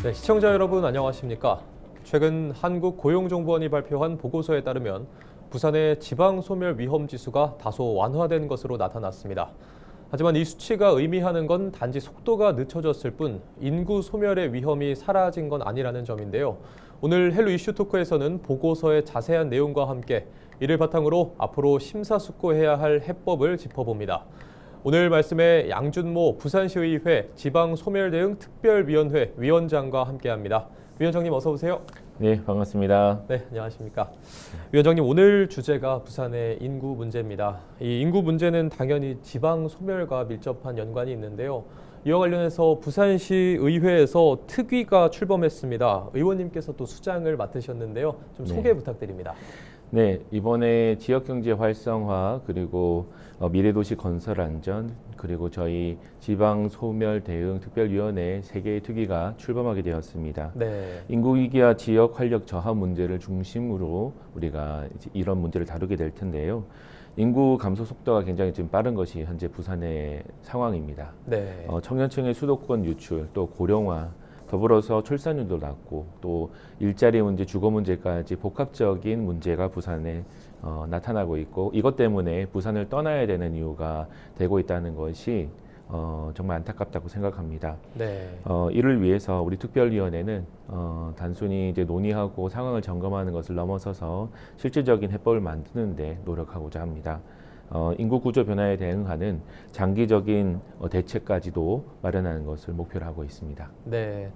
네, 시청자 여러분 안녕하십니까? 최근 한국고용정보원이 발표한 보고서에 따르면 부산의 지방소멸 위험 지수가 다소 완화된 것으로 나타났습니다. 하지만 이 수치가 의미하는 건 단지 속도가 늦춰졌을 뿐 인구 소멸의 위험이 사라진 건 아니라는 점인데요. 오늘 헬로 이슈 토크에서는 보고서의 자세한 내용과 함께 이를 바탕으로 앞으로 심사숙고해야 할 해법을 짚어봅니다. 오늘 말씀에 양준모 부산시의회 지방소멸대응 특별위원회 위원장과 함께합니다. 위원장님 어서 오세요. 네, 반갑습니다. 네, 안녕하십니까. 위원장님 오늘 주제가 부산의 인구 문제입니다. 이 인구 문제는 당연히 지방소멸과 밀접한 연관이 있는데요. 이와 관련해서 부산시 의회에서 특위가 출범했습니다. 의원님께서 또 수장을 맡으셨는데요. 좀 소개 부탁드립니다. 네, 이번에 지역경제 활성화 그리고 미래도시 건설 안전 그리고 저희 지방소멸대응 특별위원회 3개의 특위가 출범하게 되었습니다. 네. 인구위기와 지역 활력 저하 문제를 중심으로 우리가 이제 이런 문제를 다루게 될 텐데요. 인구 감소 속도가 굉장히 지금 빠른 것이 현재 부산의 상황입니다. 네. 청년층의 수도권 유출, 또 고령화, 더불어서 출산율도 낮고 또 일자리 문제, 주거 문제까지 복합적인 문제가 부산에 나타나고 있고 이것 때문에 부산을 떠나야 되는 이유가 되고 있다는 것이 정말 안타깝다고 생각합니다. 네. 이를 위해서 우리 특별위원회는 단순히 이제 논의하고 상황을 점검하는 것을 넘어서서 실질적인 해법을 만드는 데 노력하고자 합니다. 인구 구조 변화에 대응하는 장기적인 대책까지도 마련하는 것을 목표로 하고 있습니다. 네.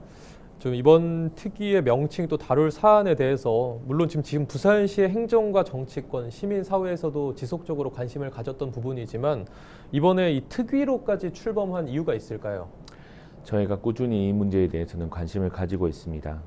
좀 이번 특위의 명칭 또 다룰 사안에 대해서 물론 지금 부산시의 행정과 정치권, 시민 사회에서도 지속적으로 관심을 가졌던 부분이지만 이번에 이 특위로까지 출범한 이유가 있을까요? 저희가 꾸준히 이 문제에 대해서는 관심을 가지고 있습니다.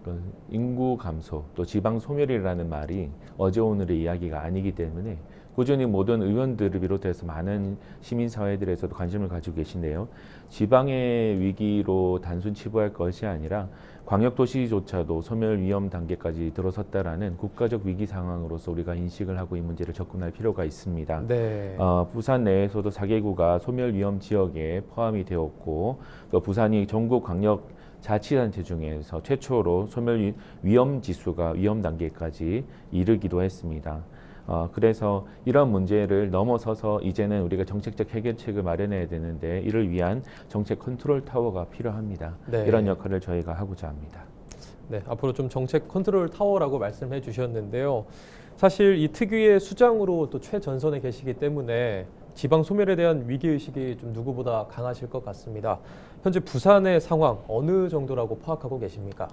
인구 감소, 또 지방 소멸이라는 말이 어제 오늘의 이야기가 아니기 때문에 꾸준히 모든 의원들을 비롯해서 많은 시민사회들에서도 관심을 가지고 계신데요. 지방의 위기로 단순 치부할 것이 아니라 광역도시조차도 소멸 위험 단계까지 들어섰다라는 국가적 위기 상황으로서 우리가 인식을 하고 이 문제를 접근할 필요가 있습니다. 네. 부산 내에서도 4개구가 소멸 위험 지역에 포함이 되었고 또 부산이 전국 광역 자치단체 중에서 최초로 소멸 위험 지수가 위험 단계까지 이르기도 했습니다. 그래서 이런 문제를 넘어서서 이제는 우리가 정책적 해결책을 마련해야 되는데 이를 위한 정책 컨트롤 타워가 필요합니다. 네. 이런 역할을 저희가 하고자 합니다. 네, 앞으로 좀 정책 컨트롤 타워라고 말씀해 주셨는데요. 사실 이 특위의 수장으로 또 최전선에 계시기 때문에 지방 소멸에 대한 위기의식이 좀 누구보다 강하실 것 같습니다. 현재 부산의 상황 어느 정도라고 파악하고 계십니까?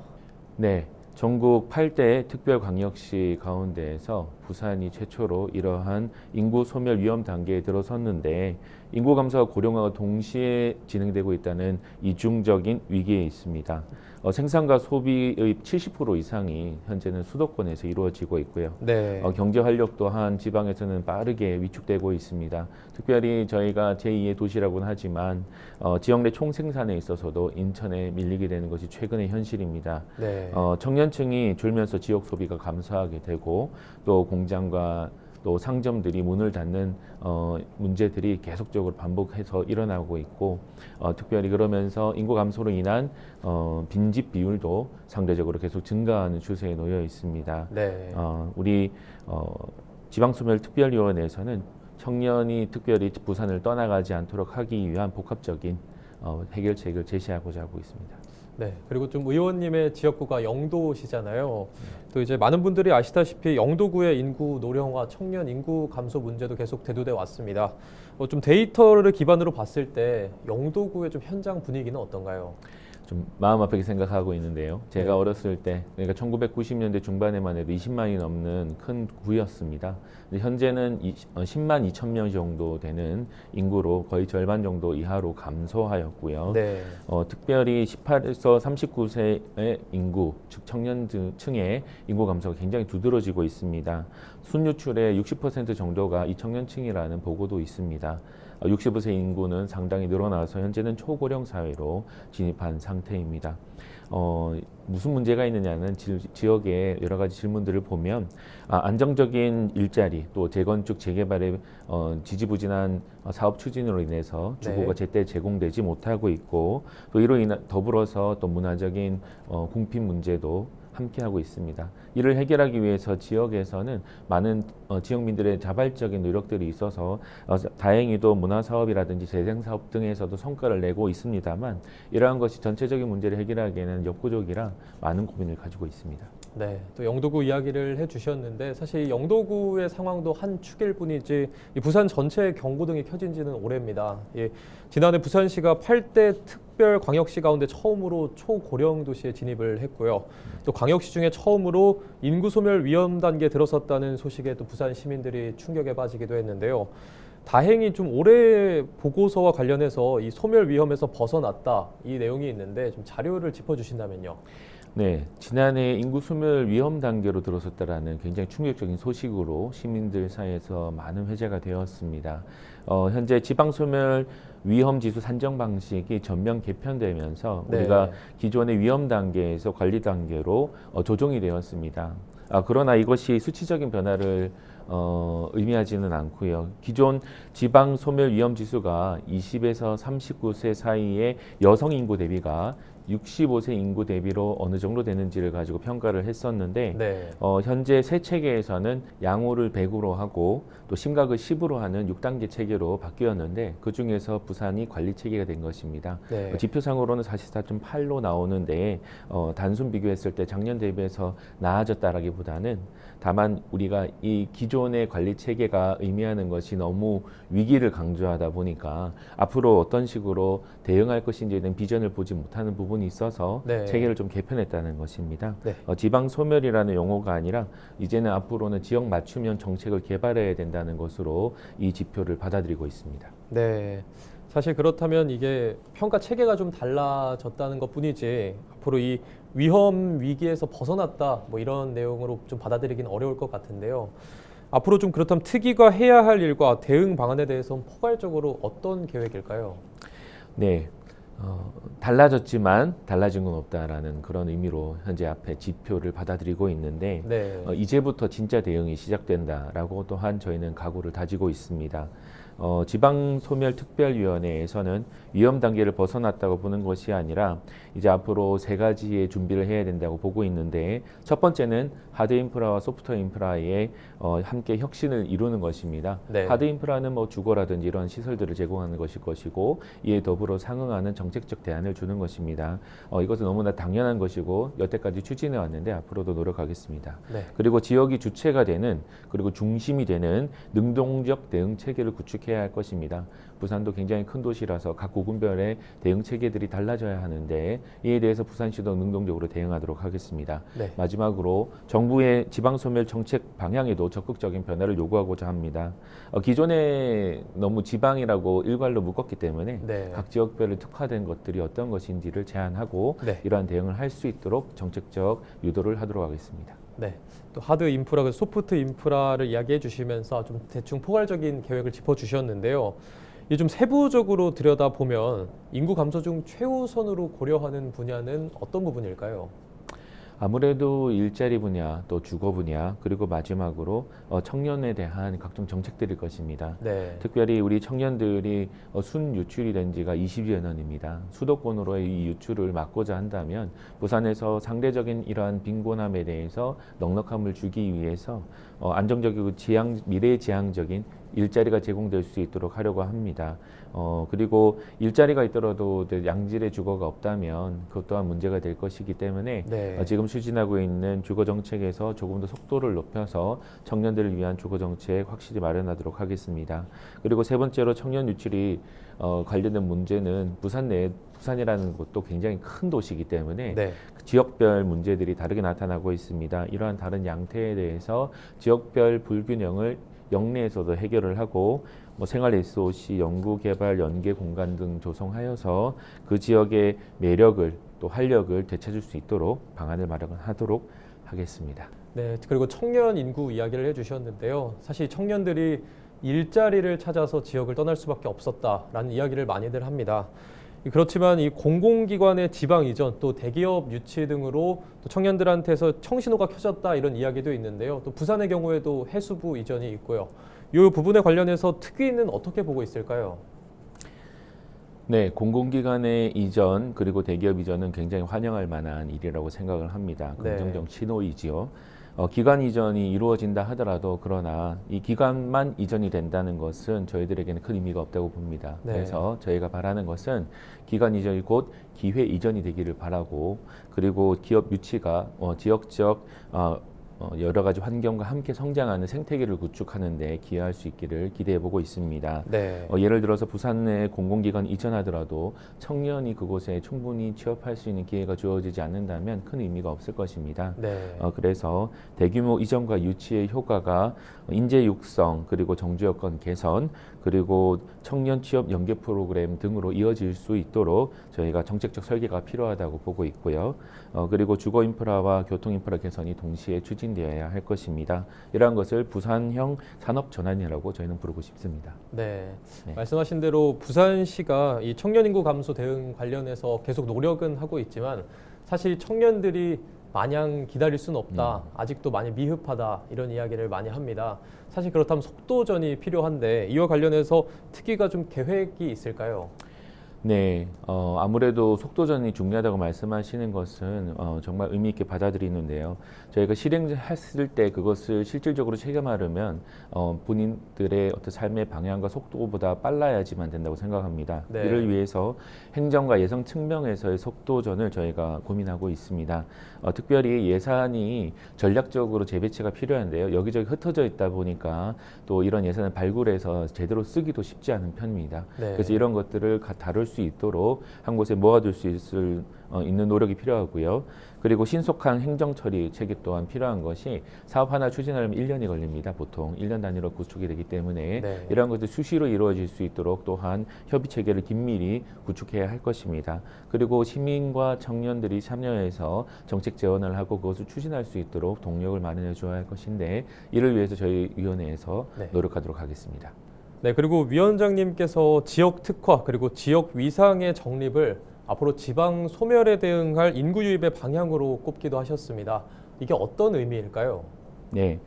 네. 전국 8대 특별광역시 가운데에서 부산이 최초로 이러한 인구 소멸 위험 단계에 들어섰는데 인구 감소와 고령화가 동시에 진행되고 있다는 이중적인 위기에 있습니다. 생산과 소비의 70% 이상이 현재는 수도권에서 이루어지고 있고요. 네. 경제 활력 또한 지방에서는 빠르게 위축되고 있습니다. 특별히 저희가 제2의 도시라고는 하지만 지역 내 총생산에 있어서도 인천에 밀리게 되는 것이 최근의 현실입니다. 네. 청년층이 줄면서 지역 소비가 감소하게 되고 또 공장과 또 상점들이 문을 닫는 문제들이 계속적으로 반복해서 일어나고 있고 특별히 그러면서 인구 감소로 인한 빈집 비율도 상대적으로 계속 증가하는 추세에 놓여 있습니다. 네. 우리 지방소멸특별위원회에서는 청년이 특별히 부산을 떠나가지 않도록 하기 위한 복합적인 해결책을 제시하고자 하고 있습니다. 네, 그리고 좀 의원님의 지역구가 영도시잖아요. 또 이제 많은 분들이 아시다시피 영도구의 인구 노령화, 청년 인구 감소 문제도 계속 대두돼 왔습니다. 좀 데이터를 기반으로 봤을 때 영도구의 좀 현장 분위기는 어떤가요? 좀 마음 아프게 생각하고 있는데요. 제가 네. 어렸을 때, 그러니까 1990년대 중반에만 해도 20만이 넘는 큰 구였습니다. 근데 현재는 10만 2천 명 정도 되는 인구로 거의 절반 정도 이하로 감소하였고요. 네. 특별히 18에서 39세의 인구, 즉 청년층의 인구 감소가 굉장히 두드러지고 있습니다. 순유출의 60% 정도가 이 청년층이라는 보고도 있습니다. 65세 인구는 상당히 늘어나서 현재는 초고령 사회로 진입한 상태입니다. 무슨 문제가 있느냐는 지역의 여러 가지 질문들을 보면 안정적인 일자리 또 재건축 재개발의 지지부진한 사업 추진으로 인해서 주거가 제때 제공되지 못하고 있고 또 이로 인해 더불어서 또 문화적인 궁핍 문제도 함께하고 있습니다. 이를 해결하기 위해서 지역에서는 많은 지역민들의 자발적인 노력들이 있어서 다행히도 문화사업이라든지 재생사업 등에서도 성과를 내고 있습니다만 이러한 것이 전체적인 문제를 해결하기에는 역부족이라 많은 고민을 가지고 있습니다. 네, 또 영도구 이야기를 해주셨는데 사실 영도구의 상황도 한 축일 뿐이지 이 부산 전체의 경고등이 켜진 지는 오래입니다. 예, 지난해 부산시가 8대 특별광역시 가운데 처음으로 초고령 도시에 진입을 했고요. 또 광역시 중에 처음으로 인구 소멸 위험 단계에 들어섰다는 소식에 또 부산 시민들이 충격에 빠지기도 했는데요. 다행히 좀 올해 보고서와 관련해서 이 소멸 위험에서 벗어났다 이 내용이 있는데 좀 자료를 짚어주신다면요. 네, 지난해 인구 소멸 위험 단계로 들어섰다라는 굉장히 충격적인 소식으로 시민들 사이에서 많은 회자가 되었습니다. 현재 지방 소멸 위험 지수 산정 방식이 전면 개편되면서 우리가 기존의 위험 단계에서 관리 단계로 조정이 되었습니다. 그러나 이것이 수치적인 변화를 의미하지는 않고요. 기존 지방 소멸 위험 지수가 20에서 39세 사이의 여성 인구 대비가 65세 인구 대비로 어느 정도 되는지를 가지고 평가를 했었는데 현재 새 체계에서는 양호를 100으로 하고 또 심각을 10으로 하는 6단계 체계로 바뀌었는데 그중에서 부산이 관리 체계가 된 것입니다. 지표상으로는 44.8로 나오는데 단순 비교했을 때 작년 대비해서 나아졌다라기보다는 다만 우리가 이 기존의 관리 체계가 의미하는 것이 너무 위기를 강조하다 보니까 앞으로 어떤 식으로 대응할 것인지에 대한 비전을 보지 못하는 부분이 있어서 체계를 좀 개편했다는 것입니다. 지방 소멸이라는 용어가 아니라 이제는 앞으로는 지역 맞춤형 정책을 개발해야 된다는 것으로 이 지표를 받아들이고 있습니다. 네. 사실 그렇다면 이게 평가 체계가 좀 달라졌다는 것뿐이지 앞으로 이 위험 위기에서 벗어났다 뭐 이런 내용으로 좀 받아들이기는 어려울 것 같은데요. 앞으로 좀 그렇다면 특위가 해야 할 일과 대응 방안에 대해서는 포괄적으로 어떤 계획일까요? 네. 달라졌지만 달라진 건 없다라는 그런 의미로 현재 앞에 지표를 받아들이고 있는데 이제부터 진짜 대응이 시작된다라고 또한 저희는 각오를 다지고 있습니다. 지방소멸특별위원회에서는 위험 단계를 벗어났다고 보는 것이 아니라 이제 앞으로 3가지의 준비를 해야 된다고 보고 있는데 첫 번째는 하드 인프라와 소프트 인프라의 함께 혁신을 이루는 것입니다. 하드 인프라는 뭐 주거라든지 이런 시설들을 제공하는 것일 것이고 이에 더불어 상응하는 정책적 대안을 주는 것입니다. 이것은 너무나 당연한 것이고 여태까지 추진해 왔는데 앞으로도 노력하겠습니다. 그리고 지역이 주체가 되는 그리고 중심이 되는 능동적 대응 체계를 구축해야 할 것입니다. 부산도 굉장히 큰 도시라서 각 구군별의 대응 체계들이 달라져야 하는데 이에 대해서 부산시도 능동적으로 대응하도록 하겠습니다. 마지막으로 정부의 지방소멸 정책 방향에도 적극적인 변화를 요구하고자 합니다. 기존에 너무 지방이라고 일괄로 묶었기 때문에 각 지역별로 특화된 것들이 어떤 것인지를 제안하고 이러한 대응을 할 수 있도록 정책적 유도를 하도록 하겠습니다. 또 하드 인프라, 소프트 인프라를 이야기해 주시면서 좀 대충 포괄적인 계획을 짚어주셨는데요. 이 좀 세부적으로 들여다보면 인구 감소 중 최우선으로 고려하는 분야는 어떤 부분일까요? 아무래도 일자리 분야, 또 주거 분야, 그리고 마지막으로 청년에 대한 각종 정책들일 것입니다. 특별히 우리 청년들이 순유출이 된 지가 20여 년입니다. 수도권으로의 이 유출을 막고자 한다면 부산에서 상대적인 이러한 빈곤함에 대해서 넉넉함을 주기 위해서 안정적이고 미래지향적인 일자리가 제공될 수 있도록 하려고 합니다. 그리고 일자리가 있더라도 양질의 주거가 없다면 그것 또한 문제가 될 것이기 때문에 지금 추진하고 있는 주거 정책에서 조금 더 속도를 높여서 청년들을 위한 주거 정책 확실히 마련하도록 하겠습니다. 그리고 세 번째로 청년 유출이 관련된 문제는 부산이라는 곳도 굉장히 큰 도시이기 때문에 지역별 문제들이 다르게 나타나고 있습니다. 이러한 다른 양태에 대해서 지역별 불균형을 영내에서도 해결을 하고 생활 SOC, 연구개발, 연계 공간 등 조성하여서 그 지역의 매력을 또 활력을 되찾을 수 있도록 방안을 마련하도록 하겠습니다. 네, 그리고 청년 인구 이야기를 해주셨는데요. 사실 청년들이 일자리를 찾아서 지역을 떠날 수밖에 없었다라는 이야기를 많이들 합니다. 그렇지만 이 공공기관의 지방 이전, 또 대기업 유치 등으로 또 청년들한테서 청신호가 켜졌다 이런 이야기도 있는데요. 또 부산의 경우에도 해수부 이전이 있고요. 이 부분에 관련해서 특위는 어떻게 보고 있을까요? 네, 공공기관의 이전 그리고 대기업 이전은 굉장히 환영할 만한 일이라고 생각을 합니다. 긍정적 신호이지요. 기관 이전이 이루어진다 하더라도 그러나 이 기관만 이전이 된다는 것은 저희들에게는 큰 의미가 없다고 봅니다. 네. 그래서 저희가 바라는 것은 기관 이전이 곧 기회 이전이 되기를 바라고 그리고 기업 유치가 지역적 여러 가지 환경과 함께 성장하는 생태계를 구축하는 데 기여할 수 있기를 기대해 보고 있습니다. 네. 예를 들어서 부산의 공공기관 이전하더라도 청년이 그곳에 충분히 취업할 수 있는 기회가 주어지지 않는다면 큰 의미가 없을 것입니다. 네. 그래서 대규모 이전과 유치의 효과가 인재 육성 그리고 정주 여건 개선 그리고 청년 취업 연계 프로그램 등으로 이어질 수 있도록 저희가 정책적 설계가 필요하다고 보고 있고요. 그리고 주거 인프라와 교통 인프라 개선이 동시에 추진되어야 할 것입니다. 이러한 것을 부산형 산업 전환이라고 저희는 부르고 싶습니다. 네. 네. 말씀하신 대로 부산시가 이 청년 인구 감소 대응 관련해서 계속 노력은 하고 있지만 사실 청년들이 마냥 기다릴 수는 없다. 아직도 많이 미흡하다. 이런 이야기를 많이 합니다. 사실 그렇다면 속도전이 필요한데 이와 관련해서 특위가 좀 계획이 있을까요? 네, 아무래도 속도전이 중요하다고 말씀하시는 것은 정말 의미 있게 받아들이는데요. 저희가 실행했을 때 그것을 실질적으로 체감하려면 본인들의 어떤 삶의 방향과 속도보다 빨라야지만 된다고 생각합니다. 네. 이를 위해서 행정과 예산 측면에서의 속도전을 저희가 고민하고 있습니다. 특별히 예산이 전략적으로 재배치가 필요한데요. 여기저기 흩어져 있다 보니까 또 이런 예산을 발굴해서 제대로 쓰기도 쉽지 않은 편입니다. 네. 그래서 이런 것들을 다룰 수 있도록 한 곳에 모아둘 수 있는 노력이 필요하고요. 그리고 신속한 행정 처리 체계 또한 필요한 것이 사업 하나 추진하려면 1년이 걸립니다. 보통 1년 단위로 구축이 되기 때문에 네. 이러한 것들이 수시로 이루어질 수 있도록 또한 협의 체계를 긴밀히 구축해야 할 것입니다. 그리고 시민과 청년들이 참여해서 정책 제언을 하고 그것을 추진할 수 있도록 동력을 마련해 줘야 할 것인데 이를 위해서 저희 위원회에서 네. 노력하도록 하겠습니다. 네, 그리고 위원장님께서 지역 특화 그리고 지역 위상의 정립을 앞으로 지방 소멸에 대응할 인구 유입의 방향으로 꼽기도 하셨습니다. 이게 어떤 의미일까요? 네,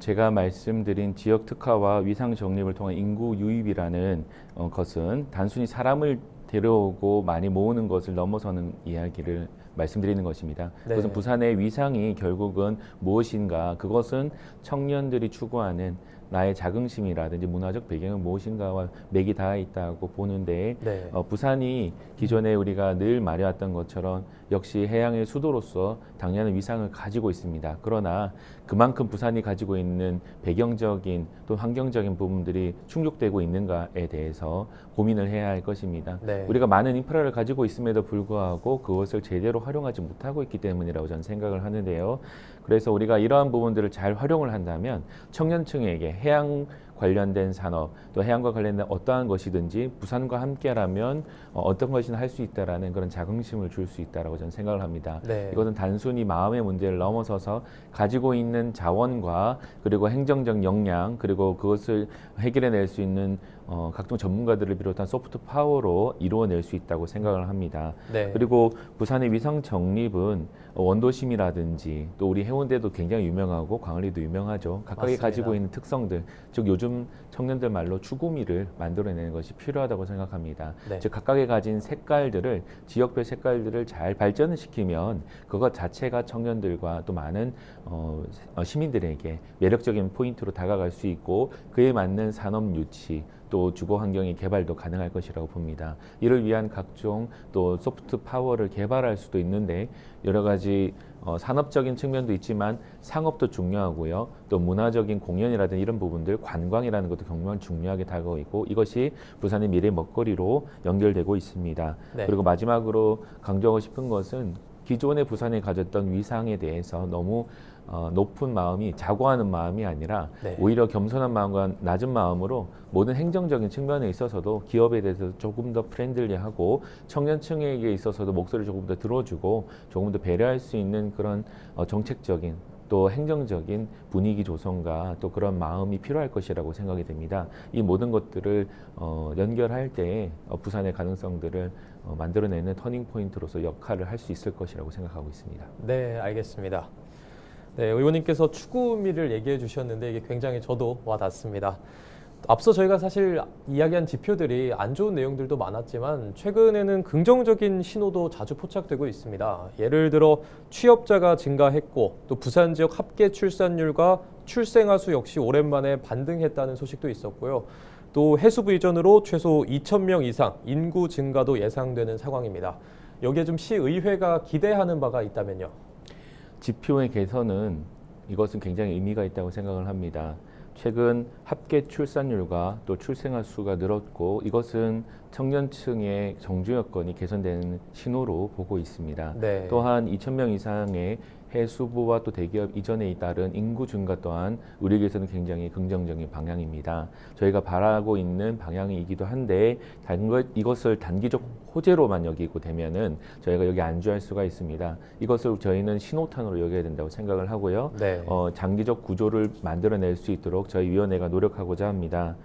제가 말씀드린 지역 특화와 위상 정립을 통한 인구 유입이라는 것은 단순히 사람을 데려오고 많이 모으는 것을 넘어서는 이야기를 말씀드리는 것입니다. 네. 그것은 부산의 위상이 결국은 무엇인가, 그것은 청년들이 추구하는 나의 자긍심이라든지 문화적 배경은 무엇인가와 맥이 닿아 있다고 보는데 네. 부산이 기존에 우리가 늘 말해왔던 것처럼 역시 해양의 수도로서 당연한 위상을 가지고 있습니다. 그러나 그만큼 부산이 가지고 있는 배경적인 또 환경적인 부분들이 충족되고 있는가에 대해서 고민을 해야 할 것입니다. 네. 우리가 많은 인프라를 가지고 있음에도 불구하고 그것을 제대로 활용하지 못하고 있기 때문이라고 저는 생각을 하는데요. 그래서 우리가 이러한 부분들을 잘 활용을 한다면 청년층에게 해양 관련된 산업 또 해양과 관련된 어떠한 것이든지 부산과 함께라면 어떤 것이나 할 수 있다라는 그런 자긍심을 줄 수 있다라고 저는 생각을 합니다. 네. 이것은 단순히 마음의 문제를 넘어서서 가지고 있는 자원과 그리고 행정적 역량 그리고 그것을 해결해낼 수 있는 각종 전문가들을 비롯한 소프트 파워로 이루어낼 수 있다고 생각을 합니다. 네. 그리고 부산의 위상 정립은 원도심이라든지 또 우리 해운대도 굉장히 유명하고 광안리도 유명하죠. 각각이 맞습니다. 가지고 있는 특성들, 즉 요즘 청년들 말로 추구미를 만들어내는 것이 필요하다고 생각합니다. 네. 즉 각각이 가진 색깔들을 지역별 색깔들을 잘 발전을 시키면 그것 자체가 청년들과 또 많은 시민들에게 매력적인 포인트로 다가갈 수 있고 그에 맞는 산업 유치 또 주거 환경의 개발도 가능할 것이라고 봅니다. 이를 위한 각종 또 소프트 파워를 개발할 수도 있는데 여러 가지 산업적인 측면도 있지만 상업도 중요하고요. 또 문화적인 공연이라든지 이런 부분들, 관광이라는 것도 정말 중요하게 다가오고 있고 이것이 부산의 미래 먹거리로 연결되고 있습니다. 네. 그리고 마지막으로 강조하고 싶은 것은 기존의 부산이 가졌던 위상에 대해서 너무 높은 마음이 자고하는 마음이 아니라 네. 오히려 겸손한 마음과 낮은 마음으로 모든 행정적인 측면에 있어서도 기업에 대해서 조금 더 프렌들리하고 청년층에게 있어서도 목소리를 조금 더 들어주고 조금 더 배려할 수 있는 그런 정책적인 또 행정적인 분위기 조성과 또 그런 마음이 필요할 것이라고 생각이 됩니다. 이 모든 것들을 연결할 때 부산의 가능성들을 만들어내는 터닝 포인트로서 역할을 할 수 있을 것이라고 생각하고 있습니다. 네, 알겠습니다. 네, 의원님께서 추구미를 얘기해 주셨는데 이게 굉장히 저도 와닿습니다. 앞서 저희가 사실 이야기한 지표들이 안 좋은 내용들도 많았지만 최근에는 긍정적인 신호도 자주 포착되고 있습니다. 예를 들어 취업자가 증가했고 또 부산 지역 합계 출산율과 출생아 수 역시 오랜만에 반등했다는 소식도 있었고요. 또 해수부 이전으로 최소 2,000명 이상 인구 증가도 예상되는 상황입니다. 여기에 좀 시의회가 기대하는 바가 있다면요. 지표의 개선은 이것은 굉장히 의미가 있다고 생각을 합니다. 최근 합계 출산율과 또 출생아 수가 늘었고 이것은 청년층의 정주 여건이 개선되는 신호로 보고 있습니다. 네. 또한 2,000명 이상의 해수부와 또 대기업 이전에 따른 인구 증가 또한 우리에게서는 굉장히 긍정적인 방향입니다. 저희가 바라고 있는 방향이기도 한데 이것을 단기적 호재로만 여기고 되면은 저희가 여기 안주할 수가 있습니다. 이것을 저희는 신호탄으로 여겨야 된다고 생각을 하고요. 네. 장기적 구조를 만들어낼 수 있도록 저희 위원회가 노력하고자 합니다.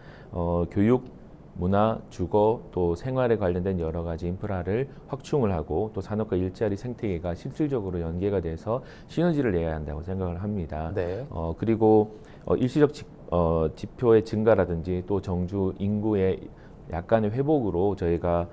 교육 문화, 주거, 또 생활에 관련된 여러 가지 인프라를 확충을 하고 또 산업과 일자리 생태계가 실질적으로 연계가 돼서 시너지를 내야 한다고 생각을 합니다. 네. 그리고 일시적 지표의 증가라든지 또 정주 인구의 약간의 회복으로 저희가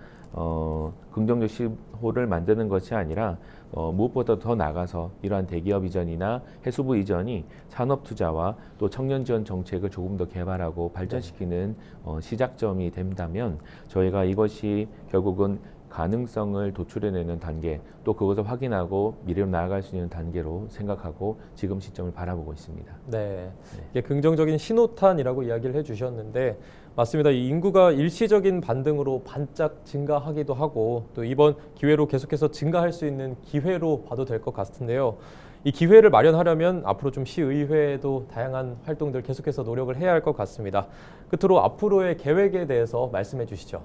긍정적 신호를 만드는 것이 아니라 무엇보다 더 나아가서 이러한 대기업 이전이나 해수부 이전이 산업 투자와 또 청년 지원 정책을 조금 더 개발하고 발전시키는 시작점이 된다면 저희가 이것이 결국은 가능성을 도출해내는 단계 또 그것을 확인하고 미래로 나아갈 수 있는 단계로 생각하고 지금 시점을 바라보고 있습니다. 네, 이게 긍정적인 신호탄이라고 이야기를 해주셨는데 맞습니다. 이 인구가 일시적인 반등으로 반짝 증가하기도 하고 또 이번 기회로 계속해서 증가할 수 있는 기회로 봐도 될 것 같은데요. 이 기회를 마련하려면 앞으로 좀 시의회도 다양한 활동들 계속해서 노력을 해야 할 것 같습니다. 끝으로 앞으로의 계획에 대해서 말씀해 주시죠.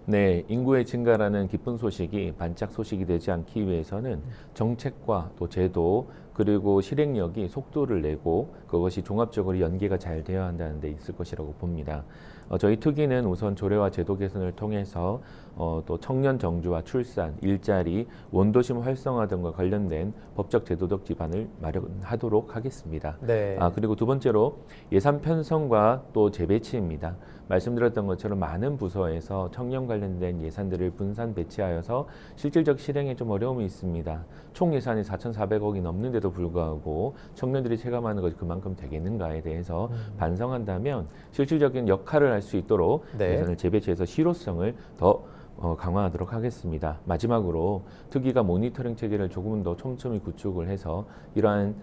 네, 인구의 증가라는 기쁜 소식이 반짝 소식이 되지 않기 위해서는 정책과 또 제도 그리고 실행력이 속도를 내고 그것이 종합적으로 연계가 잘 되어야 한다는 데 있을 것이라고 봅니다. 저희 특위는 우선 조례와 제도 개선을 통해서 또 청년 정주와 출산, 일자리, 원도심 활성화 등과 관련된 법적 제도적 기반을 마련하도록 하겠습니다. 네. 그리고 두 번째로 예산 편성과 또 재배치입니다. 말씀드렸던 것처럼 많은 부서에서 청년 관련된 예산들을 분산 배치하여서 실질적 실행에 좀 어려움이 있습니다. 총 예산이 4,400억이 넘는데도 불구하고 청년들이 체감하는 것이 그만큼 되겠는가에 대해서 반성한다면 실질적인 역할을 할 수 있도록 네. 예산을 재배치해서 실효성을 더 강화하도록 하겠습니다. 마지막으로 특위가 모니터링 체계를 조금 더 촘촘히 구축을 해서 이러한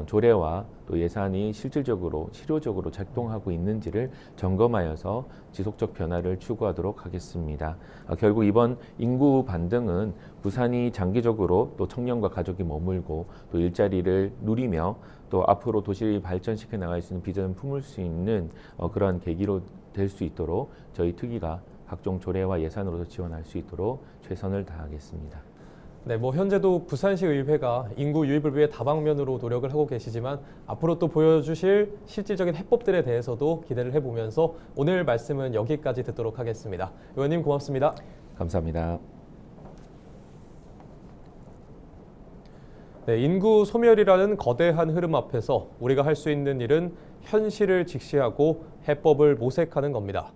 조례와 또 예산이 실질적으로 실효적으로 작동하고 있는지를 점검하여서 지속적 변화를 추구하도록 하겠습니다. 결국 이번 인구 반등은 부산이 장기적으로 또 청년과 가족이 머물고 또 일자리를 누리며 또 앞으로 도시를 발전시켜 나갈 수 있는 비전을 품을 수 있는 그러한 계기로 될 수 있도록 저희 특위가 각종 조례와 예산으로서 지원할 수 있도록 최선을 다하겠습니다. 네, 현재도 부산시 의회가 인구 유입을 위해 다방면으로 노력을 하고 계시지만 앞으로 또 보여주실 실질적인 해법들에 대해서도 기대를 해보면서 오늘 말씀은 여기까지 듣도록 하겠습니다. 의원님 고맙습니다. 감사합니다. 네, 인구 소멸이라는 거대한 흐름 앞에서 우리가 할 수 있는 일은 현실을 직시하고 해법을 모색하는 겁니다.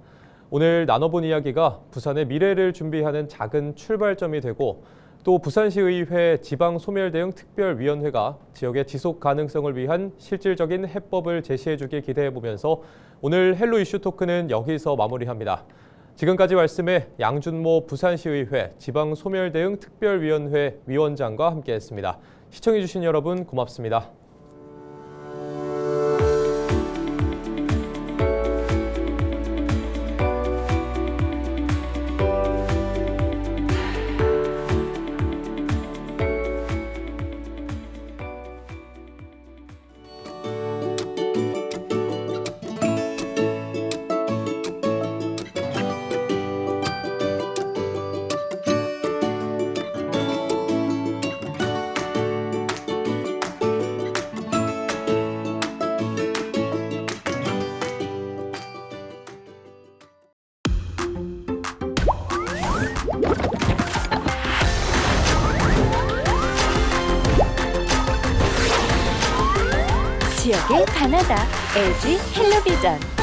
오늘 나눠본 이야기가 부산의 미래를 준비하는 작은 출발점이 되고 또 부산시의회 지방소멸대응 특별위원회가 지역의 지속 가능성을 위한 실질적인 해법을 제시해주길 기대해보면서 오늘 헬로 이슈 토크는 여기서 마무리합니다. 지금까지 말씀에 양준모 부산시의회 지방소멸대응 특별위원회 위원장과 함께했습니다. 시청해주신 여러분 고맙습니다. 지역의 바나다 LG 헬로비전.